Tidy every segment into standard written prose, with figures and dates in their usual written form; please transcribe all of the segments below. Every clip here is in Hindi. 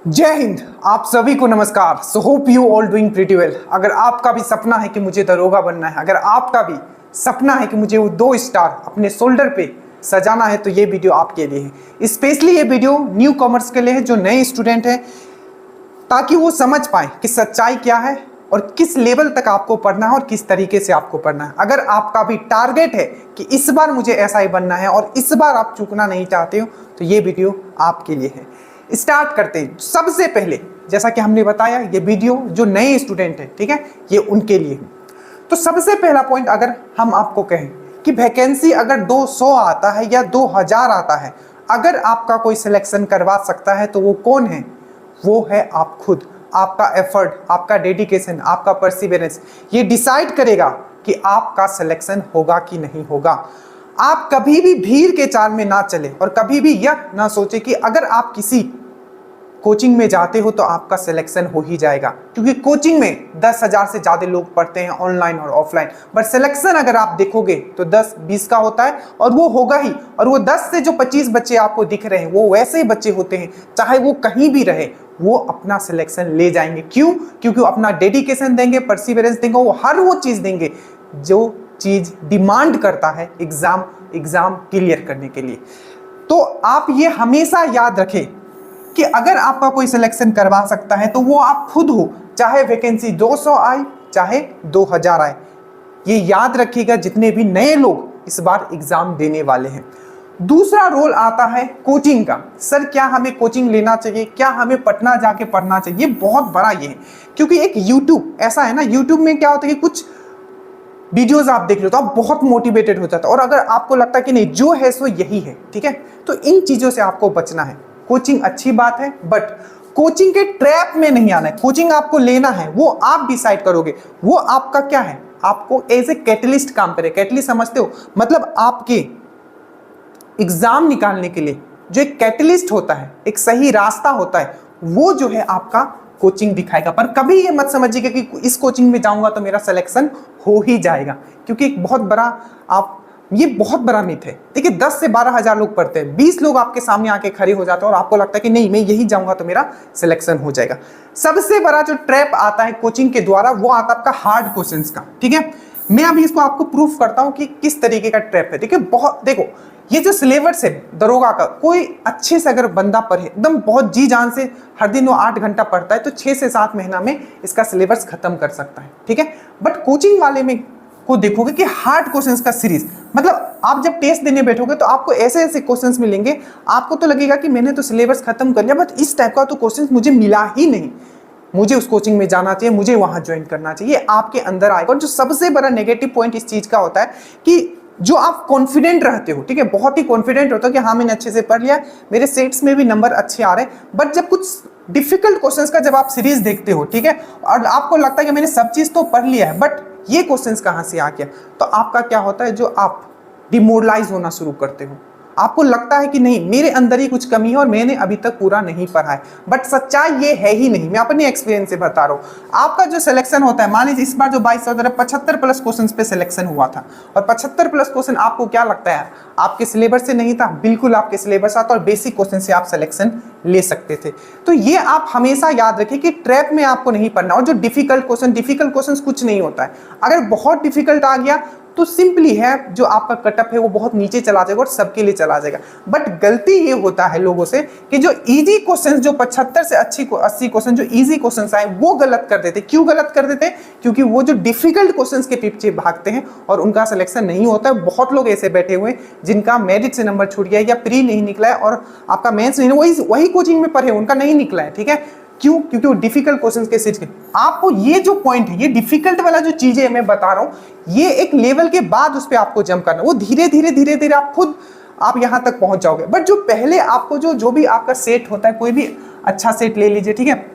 जय हिंद। आप सभी को नमस्कार। So hope you all doing pretty well. अगर आपका भी सपना है कि मुझे दरोगा बनना है, अगर आपका भी सपना है कि मुझे वो 2 स्टार अपने शोल्डर पे सजाना है, तो ये वीडियो आपके लिए है। स्पेशली ये वीडियो न्यू कॉमर्स के लिए है, जो नए स्टूडेंट हैं, ताकि वो समझ पाए कि सच्चाई क्या है और किस लेवल तक आपको पढ़ना है और किस तरीके से आपको पढ़ना है। अगर आपका भी टारगेट है कि इस बार मुझे ऐसा ही बनना है और इस बार आप चूकना नहीं चाहते हो, तो ये वीडियो आपके लिए है। स्टार्ट करते हैं। सबसे पहले जैसा कि हमने बताया, ये वीडियो जो नए स्टूडेंट हैं, ठीक है, ये उनके लिए है। तो सबसे पहला पॉइंट, अगर हम आपको कहें कि वैकेंसी अगर 200 आता है या 2000 आता है, अगर आपका कोई सिलेक्शन करवा सकता है तो वो कौन है? वो है आप खुद। आपका एफर्ट, आपका डेडिकेशन, आपका परसिवेरेंस ये डिसाइड करेगा कि आपका सिलेक्शन होगा कि नहीं होगा। आप कभी भी भीड़ के चाल में ना चले और कभी भी यह ना सोचे कि अगर आप किसी कोचिंग में जाते हो तो आपका सिलेक्शन हो ही जाएगा, क्योंकि कोचिंग में 10,000 से ज़्यादा लोग पढ़ते हैं, ऑनलाइन और ऑफलाइन। बट सिलेक्शन अगर आप देखोगे तो 10-20 का होता है, और वो होगा ही। और वो 10 से जो 25 बच्चे आपको दिख रहे हैं, वो वैसे ही बच्चे होते हैं, चाहे वो कहीं भी रहे, वो अपना सिलेक्शन ले जाएंगे। क्यों? क्योंकि वो अपना डेडिकेशन देंगे, परसिवेरेंस देंगे, वो हर वो चीज़ देंगे जो चीज़ डिमांड करता है एग्जाम क्लियर करने के लिए। तो आप ये हमेशा याद रखें कि अगर आपका कोई सिलेक्शन करवा सकता है तो वो आप खुद हो, चाहे वैकेंसी 200 आए चाहे 2000 आए। ये याद रखिएगा जितने भी नए लोग इस बार एग्जाम देने वाले हैं। दूसरा रोल आता है कोचिंग का। सर, क्या हमें कोचिंग लेना चाहिए? क्या हमें पटना जाके पढ़ना चाहिए? बहुत बड़ा ये है, क्योंकि एक यूट्यूब ऐसा है ना, यूट्यूब में क्या होता है कि कुछ वीडियोस आप देख लो तो आप बहुत मोटिवेटेड हो जाते हो, और अगर आपको लगता है कि नहीं, जो है सो यही है, ठीक है, तो इन चीज़ों से आपको बचना है। कोचिंग अच्छी बात है, बट कोचिंग के ट्रैप में नहीं आना है। कोचिंग आपको लेना है, वो आप डिसाइड करोगे। वो आपका क्या है, आपको एज ए कैटलिस्ट काम करे। कैटलिस्ट समझते हो? मतलब आपके एग्जाम निकालने के लिए जो एक कैटलिस्ट होता है, एक सही रास्ता होता है, वो जो है आपका कोचिंग दिखाएगा। पर कभी ये मत समझिएगा कि इस कोचिंग में जाऊंगा तो मेरा सिलेक्शन हो ही जाएगा, क्योंकि एक बहुत बड़ा ये बहुत बड़ा मिथ है। देखिए, 10 से 12,000 लोग पढ़ते हैं, 20 लोग आपके सामने आके खड़े हो जाते हैं और आपको लगता है कि नहीं, मैं यही जाऊंगा तो मेरा सिलेक्शन हो जाएगा। सबसे बड़ा जो ट्रैप आता है कोचिंग के द्वारा, वो आता है आपका हार्ड क्वेश्चंस का, ठीक है। मैं अभी इसको आपको प्रूफ करता हूं कि किस तरीके का ट्रैप है। देखो, ये जो सिलेबस है दरोगा का, कोई अच्छे से अगर बंदा पढ़े, एकदम बहुत जी जान से, हर दिन वो 8 घंटा पढ़ता है, तो 6 से 7 महीना में इसका सिलेबस खत्म कर सकता है, ठीक है। बट कोचिंग वाले में को देखोगे कि हार्ड क्वेश्चंस का सीरीज, मतलब आप जब टेस्ट देने बैठोगे तो आपको ऐसे ऐसे क्वेश्चंस मिलेंगे, आपको तो लगेगा कि मैंने तो सिलेबस खत्म कर लिया, बट इस टाइप का तो क्वेश्चंस मुझे मिला ही नहीं, मुझे उस कोचिंग में जाना चाहिए, मुझे वहां ज्वाइन करना चाहिए, आपके अंदर आएगा। और जो सबसे बड़ा नेगेटिव पॉइंट इस चीज का होता है कि जो आप कॉन्फिडेंट रहते हो, ठीक है, बहुत ही कॉन्फिडेंट होता हो कि हाँ, मैंने अच्छे से पढ़ लिया, मेरे सेट्स में भी नंबर अच्छे आ रहे हैं, बट जब कुछ डिफिकल्ट क्वेश्चंस का जब आप सीरीज देखते हो, ठीक है, और आपको लगता है कि मैंने सब चीज तो पढ़ लिया है, बट ये क्वेश्चंस कहाँ से आ गया, तो आपका क्या होता है, जो आप डिमोरलाइज होना शुरू करते हो। आपको लगता है कि नहीं, मेरे अंदर ही कुछ कमी है और मैंने अभी तक पूरा नहीं पढ़ा है, बट सच्चाई ये है ही नहीं। मैं अपने एक्सपीरियंस से बता रहा हूँ। आपका जो सिलेक्शन होता है, मान लीजिए इस बार जो 75 प्लस क्वेश्चन पे सिलेक्शन हुआ था, और 75 प्लस क्वेश्चन आपको क्या लगता है आपके सिलेबस से नहीं था? बिल्कुल आपके सिलेबस आता, और बेसिक क्वेश्चन से आप सिलेक्शन ले सकते थे। तो ये आप हमेशा याद रखें कि ट्रैप में आपको नहीं पढ़ना। और जो डिफिकल्ट क्वेश्चन कुछ नहीं होता है। अगर बहुत डिफिकल्ट आ गया तो सिंपली है, जो आपका कटअप है वो बहुत नीचे चला जाएगा और सबके लिए चला जाएगा। बट गलती ये होता है लोगों से कि जो इजी क्वेश्चंस, जो 75 से 80 क्वेश्चन जो इजी क्वेश्चंस आए, वो गलत कर देते। क्यों गलत कर देते? क्योंकि वो जो डिफिकल्ट क्वेश्चंस के पीछे भागते हैं और उनका सिलेक्शन नहीं होता है। बहुत लोग ऐसे बैठे हुए जिनका मेरिट से नंबर छूट गया या प्री नहीं निकला है, और आपका मेंस नहीं, वही कोचिंग में पढ़े, उनका नहीं निकला है, ठीक है। क्यों? क्योंकि वो डिफिकल्ट क्वेश्चंस के सीरीज के। आपको ये जो पॉइंट है, ये डिफिकल्ट वाला जो चीजें मैं बता रहा हूं, ये एक लेवल के बाद उस पर आपको जंप करना। वो धीरे धीरे आप खुद आप यहां तक पहुंच जाओगे। बट जो पहले आपको जो भी आपका सेट होता है, कोई भी अच्छा सेट ले लीजिए, ठीक है,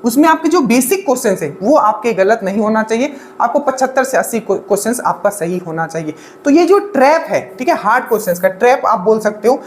उसमें आपके जो बेसिक क्वेश्चंस है वो आपके गलत नहीं होना चाहिए। आपको 75 से 80 क्वेश्चंस आपका सही होना चाहिए। तो ये जो ट्रैप है, ठीक है, हार्ड क्वेश्चंस का ट्रैप आप बोल सकते हो,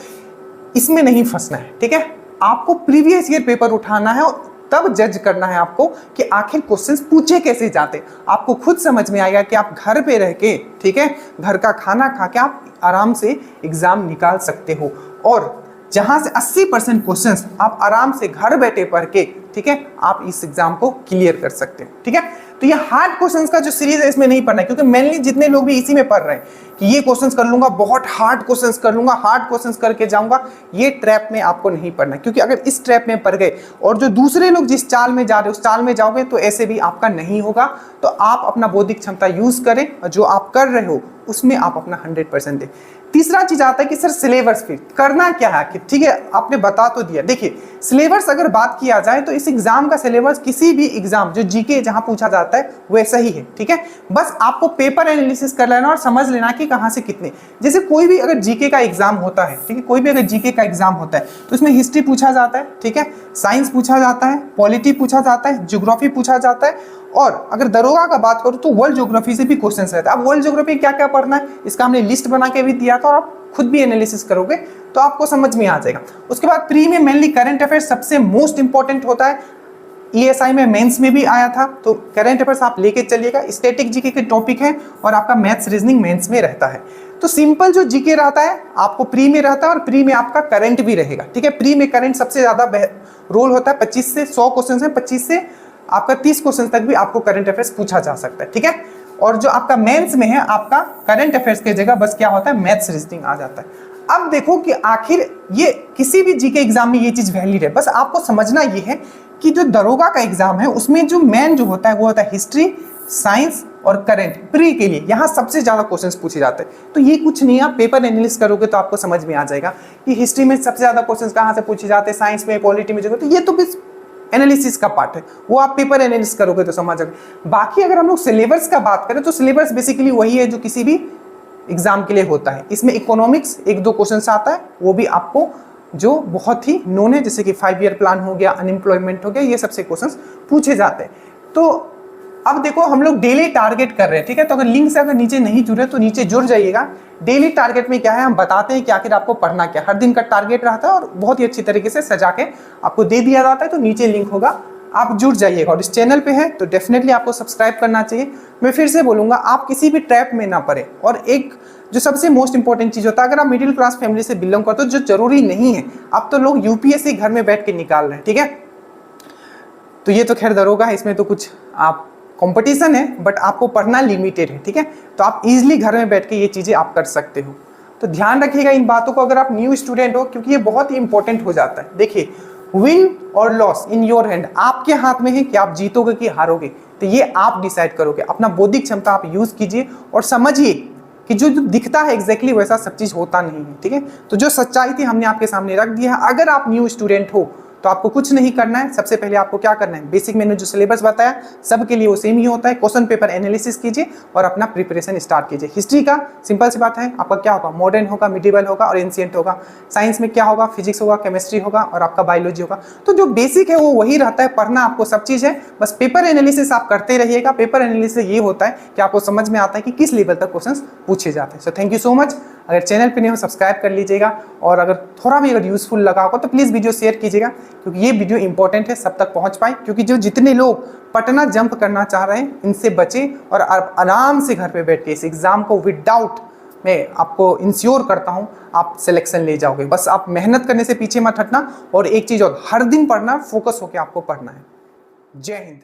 इसमें नहीं फंसना है, ठीक है। आपको प्रीवियस ईयर पेपर उठाना है और तब जज करना है आपको कि आखिर क्वेश्चंस पूछे कैसे जाते। आपको खुद समझ में आएगा कि आप घर पे रह के, ठीक है, घर का खाना खा के आप आराम से एग्जाम निकाल सकते हो। और जहां से 80% क्वेश्चंस आप आराम से घर बैठे पढ़ के, ठीक है, आप इस एग्जाम को क्लियर कर सकते हो। ठीक है, तो ये हार्ड क्वेश्चंस का जो सीरीज है इसमें नहीं पढ़ना है, क्योंकि मेनली जितने लोग भी इसी में पढ़ रहे हैं कि ये क्वेश्चंस कर लूंगा, बहुत हार्ड क्वेश्चंस कर लूंगा, हार्ड क्वेश्चंस करके जाऊंगा, ये ट्रैप में आपको नहीं पढ़ना है। क्योंकि अगर इस ट्रैप में पढ़ गए और जो दूसरे लोग जिस चाल में जा रहे हैं उस चाल में जाओगे तो ऐसे भी आपका नहीं होगा। तो आप अपना बौद्धिक क्षमता यूज करें और जो आप कर रहे हो उसमें आप अपना 100% दें। तीसरा चीज आता है कि सर सिलेबस फिर करना क्या है, कि ठीक है आपने बता तो दिया। देखिए सिलेबस अगर बात किया जाए तो इस एग्जाम का सिलेबस किसी भी एग्जाम जो जीके जहां पूछा जाता है वैसा ही है। ठीक है, बस आपको पेपर एनालिसिस कर लेना और समझ लेना कि कहां से कितने, जैसे कोई भी अगर जीके का एग्जाम होता है, ठीक है, कोई भी अगर जीके का एग्जाम होता है तो उसमें हिस्ट्री पूछा जाता है, ठीक है, साइंस पूछा जाता है, पॉलिटी पूछा जाता है, ज्योग्राफी पूछा जाता है, और अगर दरोगा का बात करूं तो वर्ल्ड ज्योग्राफी से भी क्वेश्चंस रहता है। अब वर्ल्ड ज्योग्राफी क्या क्या पढ़ना है इसका हमने लिस्ट बना के भी दिया था और आप खुद भी एनालिसिस करोगे तो आपको समझ में आ जाएगा। उसके बाद प्री में मेनली करंट अफेयर्स सबसे मोस्ट इंपॉर्टेंट होता है, ईएसआई में मेंस में भी आया था, तो करंट अफेयर्स आप लेके चलिएगा। स्टैटिक जीके के टॉपिक है और आपका मैथ्स रीजनिंग मेंस में रहता है। तो सिंपल जो जीके रहता है आपको प्री में रहता है और प्री में आपका करंट भी रहेगा। ठीक है, प्री में करंट सबसे ज्यादा रोल होता है, 25 से 100 क्वेश्चन है, 25 से आपका 30 क्वेश्चन तक भी आपको करंट अफेयर्स पूछा जा सकता है। ठीक है, और जो आपका मेंस में है आपका करंट अफेयर्स की जगह बस क्या होता है, मैथ्स रीजनिंग आ जाता है। अब देखो कि आखिर ये किसी भी जीके एग्जाम में ये चीज वैलिड है, बस आपको समझना ये है कि जो दरोगा का एग्जाम है उसमें जो मेन जो होता है वो होता है हिस्ट्री, साइंस और करंट। प्री के लिए यहाँ सबसे ज्यादा क्वेश्चंस पूछे जाते हैं। तो ये कुछ नहीं, आप पेपर एनालिसिस करोगे तो आपको समझ में आ जाएगा कि हिस्ट्री में सबसे ज्यादा क्वेश्चंस कहाँ से पूछे जाते हैं, साइंस में, पॉलिटी में, जो तो ये तो बस एनालिसिस का पार्ट है, वो आप पेपर एनालिसिस करोगे तो समझ जाओगे। बाकी अगर हम लोग सिलेबस का बात करें तो सिलेबस बेसिकली वही है जो किसी भी एग्जाम के लिए होता है। इसमें इकोनॉमिक्स 1-2 क्वेश्चन आता है, वो भी आपको जो बहुत ही नोन है, जैसे कि 5 ईयर प्लान हो गया, अनएम्प्लॉयमेंट हो गया, ये सबसे क्वेश्चंस पूछे जाते हैं। तो अब देखो हम लोग डेली टारगेट कर रहे हैं, ठीक है, तो अगर लिंक से अगर नीचे नहीं जुड़े तो नीचे जुड़ जाइएगा। डेली टारगेट में क्या है, हम बताते हैं कि आखिर आपको पढ़ना क्या, हर दिन का टारगेट रहता है और बहुत ही अच्छी तरीके से सजा के आपको दे दिया जाता है। तो नीचे लिंक होगा, आप जुड़ जाइएगा। और इस चैनल पे है तो डेफिनेटली आपको सब्सक्राइब करना चाहिए। मैं फिर से बोलूंगा, आप किसी भी ट्रैप में ना पड़े। और एक जो सबसे मोस्ट इंपॉर्टेंट चीज होता है, अगर आप मिडिल क्लास फैमिली से बिलोंग करते हो, जो जरूरी नहीं है, अब तो लोग यूपीएससी घर में बैठ के निकाल रहे हैं, ठीक है, तो ये तो खैर दरोगा है, इसमें तो कुछ आप कंपटीशन है, बट आपको पढ़ना लिमिटेड है। ठीक है, तो आप इजीली घर में बैठ के ये चीजें आप कर सकते हो। तो ध्यान रखिएगा इन बातों को अगर आप न्यू स्टूडेंट हो, क्योंकि ये बहुत ही इंपॉर्टेंट हो जाता है। देखिए विन और लॉस इन योर हैंड, आपके हाथ में है कि आप जीतोगे कि हारोगे, तो ये आप डिसाइड करोगे। अपना बौद्धिक क्षमता आप यूज कीजिए और समझिए कि जो दिखता है एग्जैक्टली वैसा सब चीज होता नहीं है। ठीक है, तो जो सच्चाई थी हमने आपके सामने रख दिया है। अगर आप न्यू स्टूडेंट हो तो आपको कुछ नहीं करना है। सबसे पहले आपको क्या करना है, बेसिक मैंने जो सिलेबस बताया सबके लिए वो सेम ही होता है। क्वेश्चन पेपर एनालिसिस कीजिए और अपना प्रिपरेशन स्टार्ट कीजिए। हिस्ट्री का सिंपल सी बात है, आपका क्या होगा, मॉडर्न होगा, मिडिवल होगा और एंशिएंट होगा। साइंस में क्या होगा, फिजिक्स होगा, केमिस्ट्री होगा और आपका बायोलॉजी होगा। तो जो बेसिक है वो वही रहता है, पढ़ना आपको सब चीज है, बस पेपर एनालिसिस आप करते रहिएगा। पेपर एनालिसिस ये होता है कि आपको समझ में आता है कि किस लेवल तक क्वेश्चन पूछे जाते हैं। So thank you so much. अगर चैनल पे नहीं हो सब्सक्राइब कर लीजिएगा, और अगर थोड़ा भी अगर यूजफुल लगा होगा तो प्लीज़ वीडियो शेयर कीजिएगा, क्योंकि ये वीडियो इंपॉर्टेंट है, सब तक पहुंच पाए। क्योंकि जो जितने लोग पटना जंप करना चाह रहे हैं इनसे बचें और आराम से घर पे बैठ के इस एग्ज़ाम को विदाउट, मैं आपको इंश्योर करता हूँ आप सिलेक्शन ले जाओगे। बस आप मेहनत करने से पीछे मत हटना, और एक चीज़ और, हर दिन पढ़ना, फोकस होकर आपको पढ़ना है। जय हिंद।